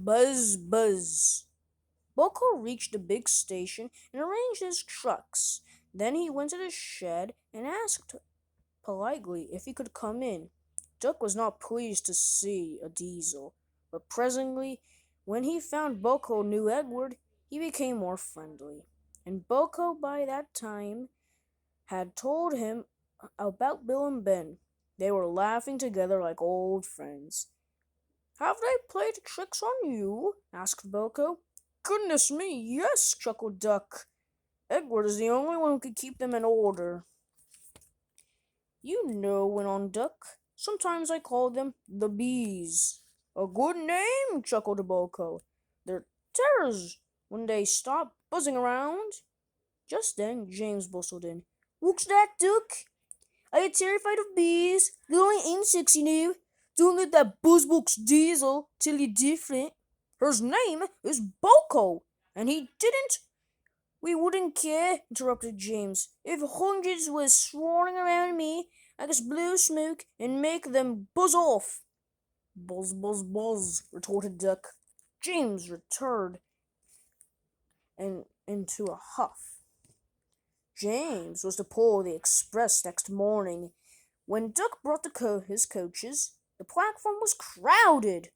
Buzz, buzz. Boko reached the big station and arranged his trucks. Then he went to the shed and asked politely if he could come in. Duck was not pleased to see a diesel, but presently, when he found Boko knew Edward, he became more friendly. And Boko, by that time, had told him about Bill and Ben. They were laughing together like old friends. Have they played tricks on you? Asked Boko. Goodness me, yes, chuckled Duck. Edward is the only one who could keep them in order. You know, went on Duck. Sometimes I call them the bees. A good name, chuckled Boko. They're terrors when they stop buzzing around. Just then, James bustled in. What's that, Duck? Are you terrified of bees? They're only insects, you know. Don't let that buzzbox Diesel tell you different. His name is Boko, and he didn't. We wouldn't care, interrupted James. If hundreds were swarming around me, I could blow smoke and make them buzz off. Buzz, buzz, buzz, retorted Duck. James returned into a huff. James was to pull the express next morning. When Duck brought his coaches, the platform was crowded.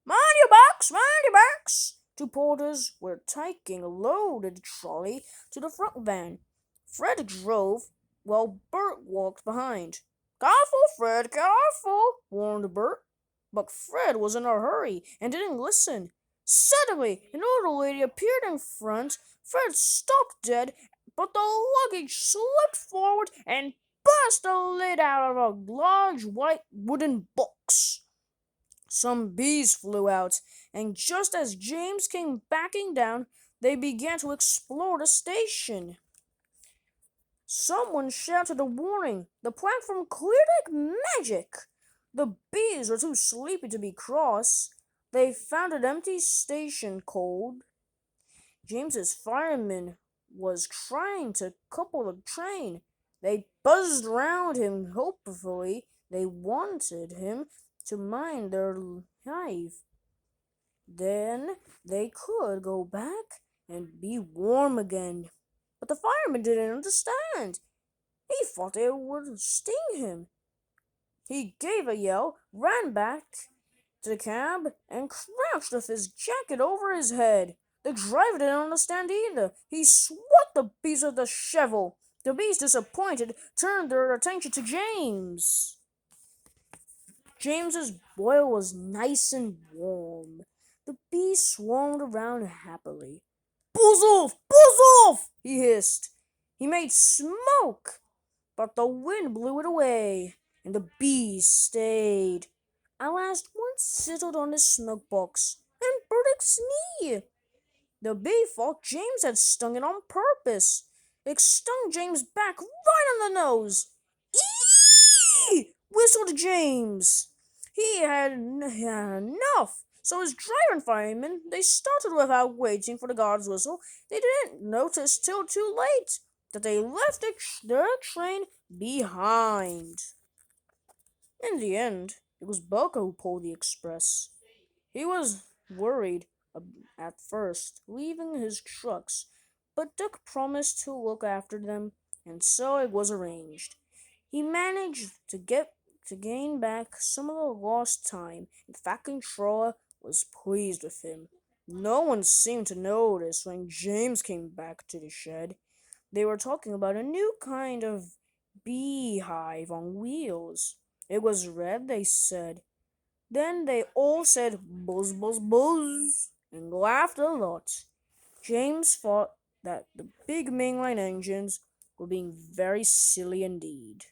Mind your backs, mind your backs! Two porters were taking a loaded trolley to the front van. Fred drove while Bert walked behind. Careful, Fred, careful, warned Bert. But Fred was in a hurry and didn't listen. Suddenly, an older lady appeared in front. Fred stopped dead, but the luggage slipped forward and burst the lid out of a large white wooden box. Some bees flew out, and just as James came backing down, they began to explore the station. Someone shouted a warning. The platform cleared like magic. The bees were too sleepy to be cross. They found an empty station cold. James's fireman was trying to couple the train. They buzzed round him hopefully. They wanted him to mind their hive. Then they could go back and be warm again. But the fireman didn't understand. He thought they would sting him. He gave a yell, ran back to the cab, and crouched with his jacket over his head. The driver didn't understand either. He swat the bees with the shovel. The bees, disappointed, turned their attention to James. James's boil was nice and warm. The bees swarmed around happily. Buzz off! Buzz off! He hissed. He made smoke, but the wind blew it away, and the bees stayed. At last one settled on the smoke box and burned its knee. The bee thought James had stung it on purpose. It stung James back right on the nose. Eee! Whistled James. He had enough. So his driver and fireman, they started without waiting for the guard's whistle. They didn't notice till too late that they left their train behind. In the end, it was Boko who pulled the express. He was worried at first, leaving his trucks, but Duck promised to look after them, and so it was arranged. He managed to gain back some of the lost time, and Fat Controller was pleased with him. No one seemed to notice when James came back to the shed. They were talking about a new kind of beehive on wheels. It was red, they said. Then they all said buzz, buzz, buzz, and laughed a lot. James thought that the big mainline engines were being very silly indeed.